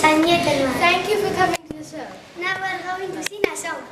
and gentlemen. Thank you for coming to the show. Now we're going to sing a song.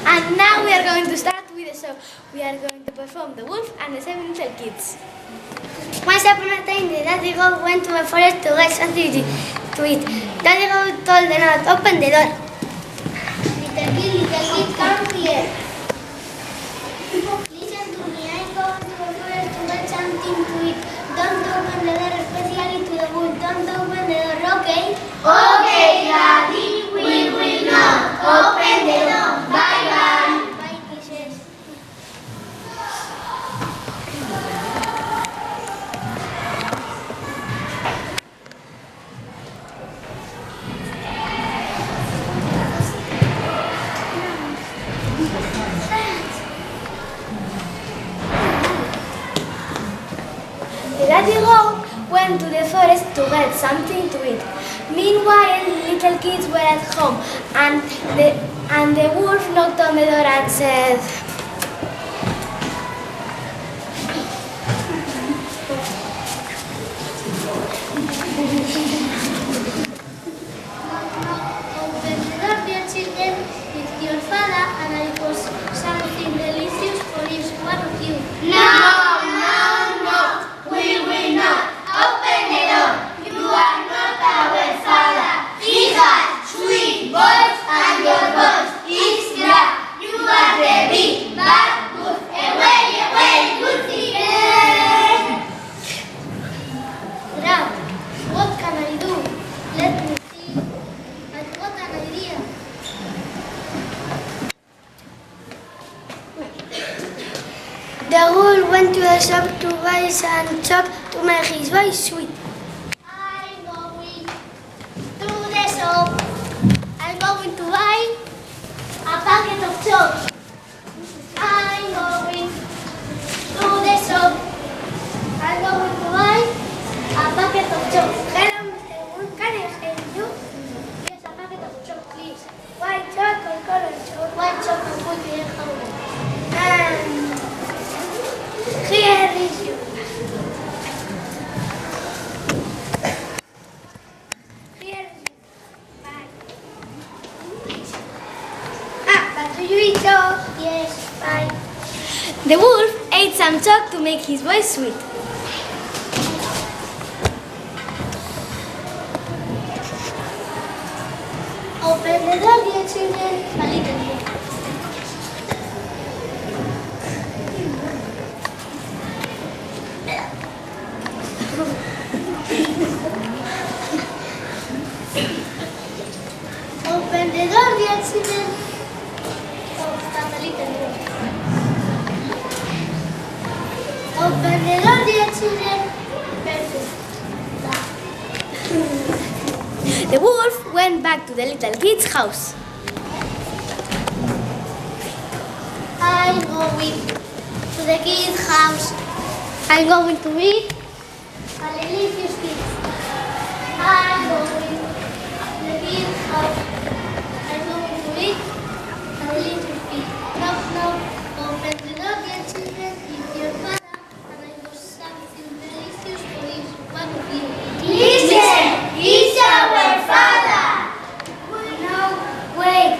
And now we are going to start with the show. We are going to perform The Wolf and the Seven Little Kids. Once upon a time, the daddy goat went to a forest to get something to eat. Daddy goat told the nut, open the door. Little kid, come here. Listen to me, I'm going to the forest to get something to eat. Don't open the door, especially to the wolf. Don't open the door, okay? Okay, Daddy, we will not open the door. Bye-bye. Bye, kisses. The daddy goat went to the forest to get something to eat. Meanwhile, little kids were at home, and the wolf knocked on the door and said, Open the door, dear children. It's your father, and I got something delicious for each one of you. No, we will not open the door. You are not our father. He has sweet voice and your voice is black. You are the big bad wolf. Away, wolfie. Dad, what can I do? Let me see. I've got an idea. The wolf went to the shop to buy some chop to make his voice sweet. I'm going to the shop. I'm going to buy a packet of chops. I'm going to the shop. I'm going to buy a packet of chops. Hello, Mr. Wolf. Can I help you? Yes, a packet of chops, please. White chocolate or colored chocolate? White chocolate with the color. And here is you. The wolf ate some chalk to make his voice sweet. Open the door, dear children. A little bit. Open the door, dear children. Oh, stand a little bit. Open the door, dear children. Perfect. The wolf went back to the little kid's house. I'm going to the kid's house. I'm going to read a delicious kids. I'm going to the kid's house. I'm going to read a delicious kids. Knock, knock. Open the door, dear children. It's your father, and I got something delicious for each one of you. Listen, it's our father. No, wait.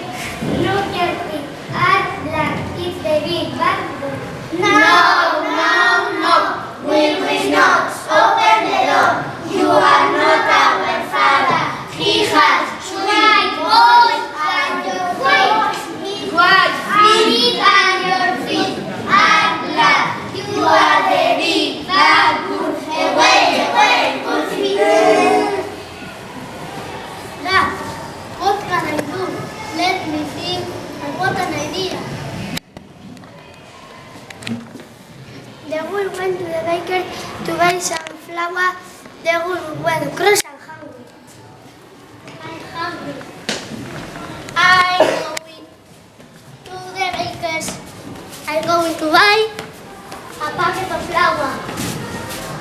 Look at me. I'm black. It's the big bad boy. No, we will not open the door. You are not our father. He has sweet voice and your feet. White feet and your feet are black. You are the big bad wolf. Away, wolf feet. Dad, what can I do? Let me think. I got an idea. The wolf went to the baker to buy some flour. The wolf went cross and hungry. I'm hungry. I'm going to the baker's. I'm going to buy a packet of flour.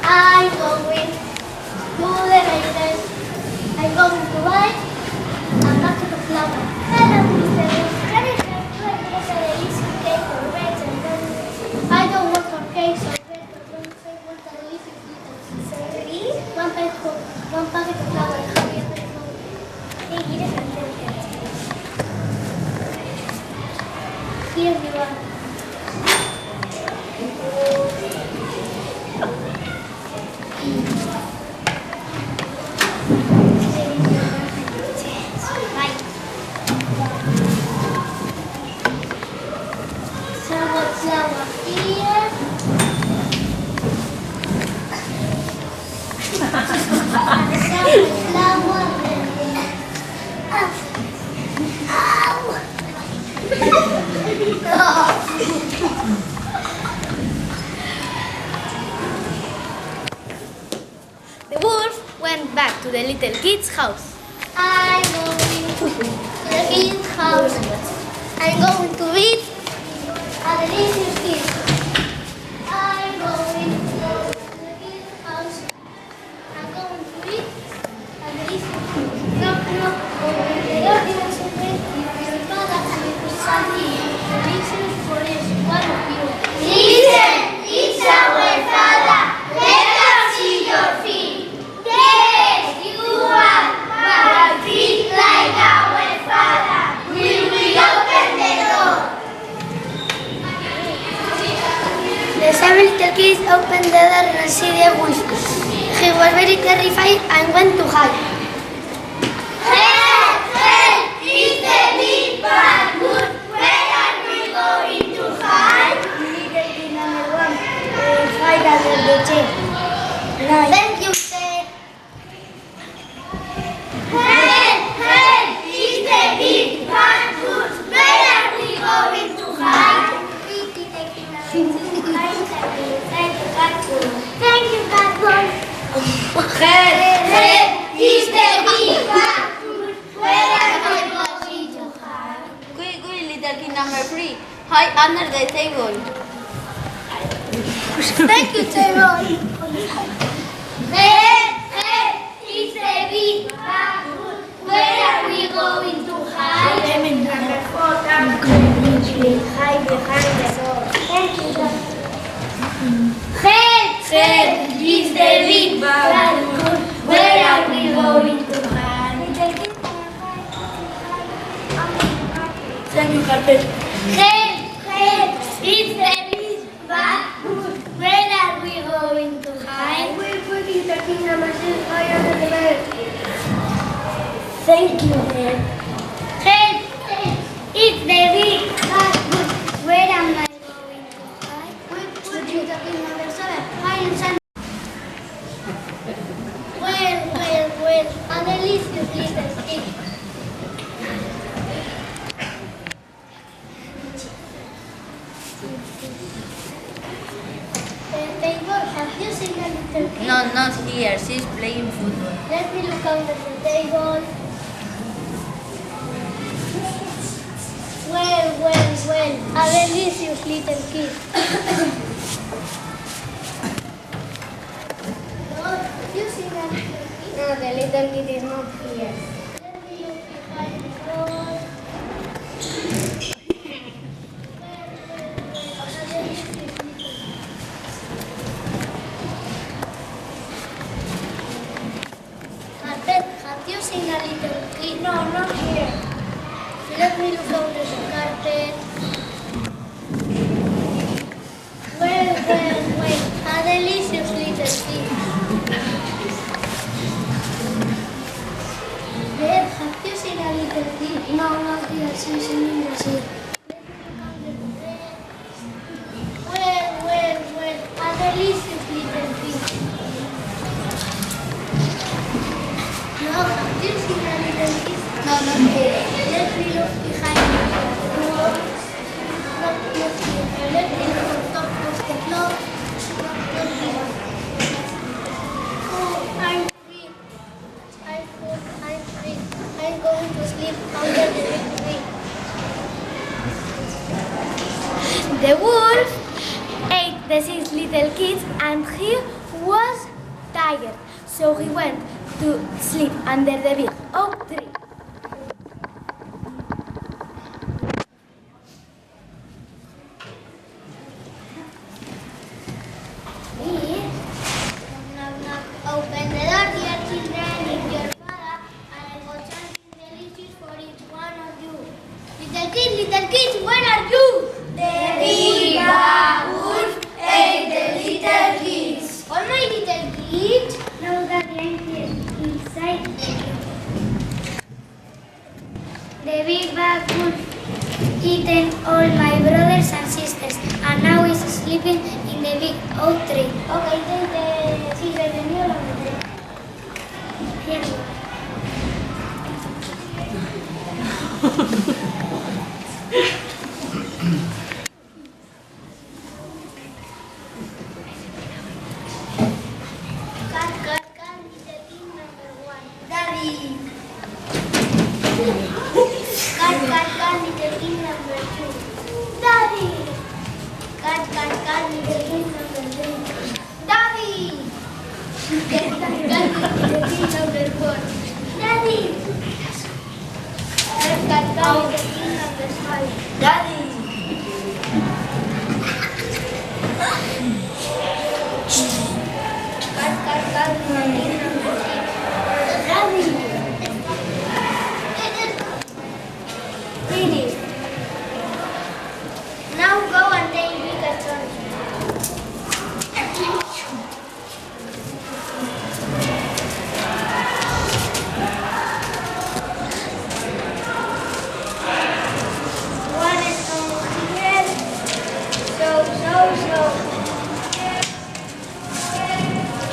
I'm going to the baker's. I'm going to buy a packet of flour. Hello, Mr. Wolf. Can I help you? I want a delicious cake or bread and donuts. I don't want for cakes or bread or donuts. I want a delicious little sorry. One packet of flour. Here you are. Flour here. Flour The wolf went back to the little kid's house. I'm going to the kid's house. I'm going to read a delicious kid. I'm going to the kid's house. I'm going to read a delicious kid. Knock, knock. Open the door, dear children. If your father has something delicious for each one of you. Listen, it's our father. Let us see your feet. Yes, you are white feet like our father. We will open the door. The seven little kids opened the door and see the wolf. He was very terrified and went to hide. Help! It's the big bad wolf. Where are we going to hide? Little kid number one, hide under the chair. Thank you, sir. Help! It's the big bad wolf. Where are we going to hide? Thank you, bad boy. Help! It's the big bad wolf. Where are we going to hide? Quick, little kid number 3. Hide under the table. Thank you, Tyrone. Help! It's the big bad wolf. Where are we going to hide? Number 4, hide behind the door. Thank you, Dad. Help! It's the big bad wolf. Where are we going to hide? Little kid number 5, Help! It's the big Little Kid number 7, Hide and Seek. Well, a delicious little kid. Table, have you seen a little kid? No, not here. She's playing football. Let me look under the table. Well, a delicious little kid. No, have you seen a little kid? No, the little kid is not here. Let me look behind the door. A delicious little kid. Have you seen a little kid? No, not here. Let me look under the carpet. Well, a delicious little kid. Babe, have you seen a little kid? No, not here. She's in Brazil. Let me look under the bed. Well, a delicious little kid. No, have you seen a little kid? No, not here. Let me look behind the door. Not here. Let me look on top of the clock. Not here. Oh, I'm free. I'm free. I'm going to sleep under the big tree. The wolf ate the 6 little kids and he was tired. So he went to sleep under the big oak tree. Knock, knock. Open the door, dear children. It's your father. And I got something delicious for each one of you. Little kids, where are you? The big bad wolf ate the little kids. All my little kids. No, Daddy, I'm here inside the cave. The big bad wolf eaten all my brothers and sisters, and now is sleeping in the big oak tree. Okay, sí, retenido la meteré. Here you are. Cat, little kid number 1. Daddy. Cat, little kid number 2. Daddy! Cat, little kid number 3. Daddy. Cat, little kid number 4. Daddy! Cat, little kid number 5. Daddy. Cat, little kid number 6. Daddy! Finish. Now go and take bigger turns. One stone here. So.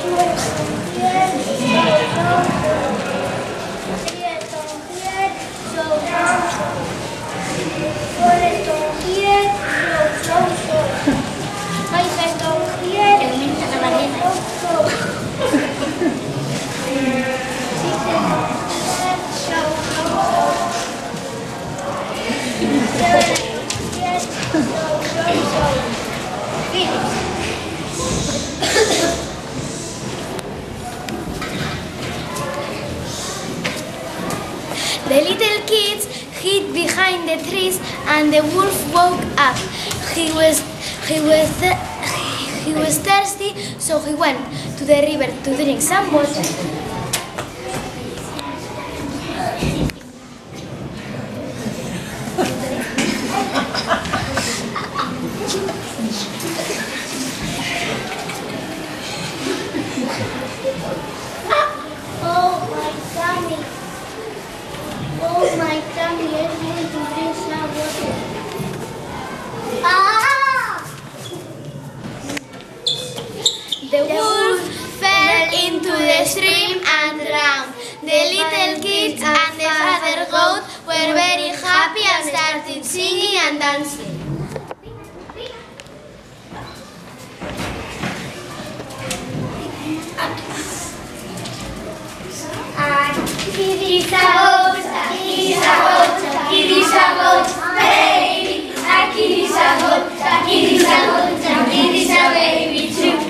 Two stone here. So. Three stone here. So. Four stone here. So. Five stone here. So. The little kids hid behind the trees, and the wolf woke up. He was thirsty, so he went to the river to drink some water. Oh my tummy. Oh my tummy, let's go to drink some water. Ah! The wolf fell into the stream and drowned. The little kids and the father goat were very happy and started singing and dancing. Kitty's a goat, kitty's a goat, kitty's a goat, baby. A kitty's a goat, kitty's a goat, kitty's a baby too.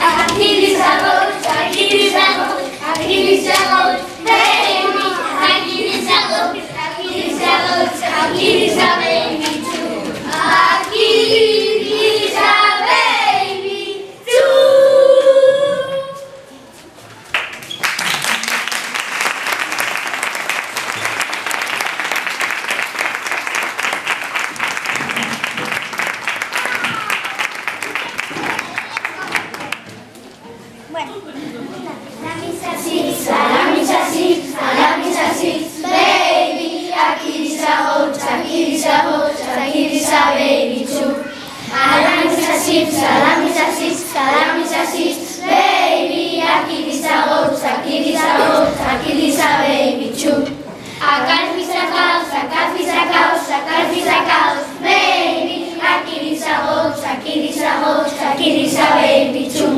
A kitty's a goat, kitty's a goat, kitty's a goat, baby. A kitty's a goat, kitty's a goat, kitty's a baby too. A kitty's a baby too. Baby, a kitty's a goat, a kitty's a goat, a kitty's a baby too. Salamis a sheep, salamis a sheep, salamis a sheep. Baby, a kitty's a goat, a kitty's a goat, a kitty's a baby too. A calf is a cow, a calf is a cow, a calf is a cow. Baby, a kitty's a goat, a kitty's a goat, a kitty's a baby too.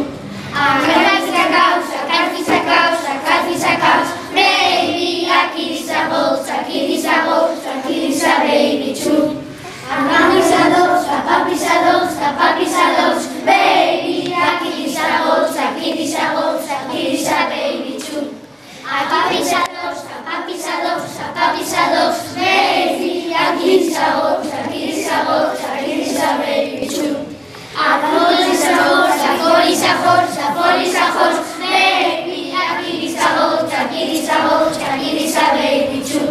A calf is a cow, a calf is a cow, a calf is a cow. Baby, a kitty's a goat, a kitty's a goat, a kitty's a baby too. A puppy's a dog, a puppy's a dog, a puppy's a dog. Baby, a kitty's a goat, a kitty's a goat, a kitty's a baby too. A puppy's a dog, a puppy's a dog, a puppy's a dog. Baby, a kitty's a goat, a kitty's a goat, a kitty's a baby too. A horse is a horse, a foal is a horse, a foal is a horse. Baby, a kitty's a goat, a kitty's a goat, a kitty's a baby too.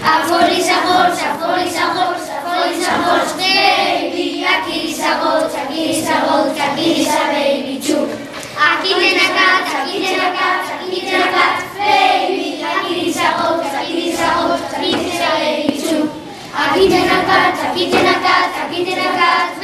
A foal is a horse, a foal is a horse, a foal is a horse. Baby, a kitty's a goat, a kitty's a goat, a kitty's a baby too. A kitten a cat, a kitten a cat, a kitten a cat. Baby, a kitty's a goat, a kitty's a goat, a kitty's a baby too. A kitten a cat, a kitten a cat, a kitten a cat.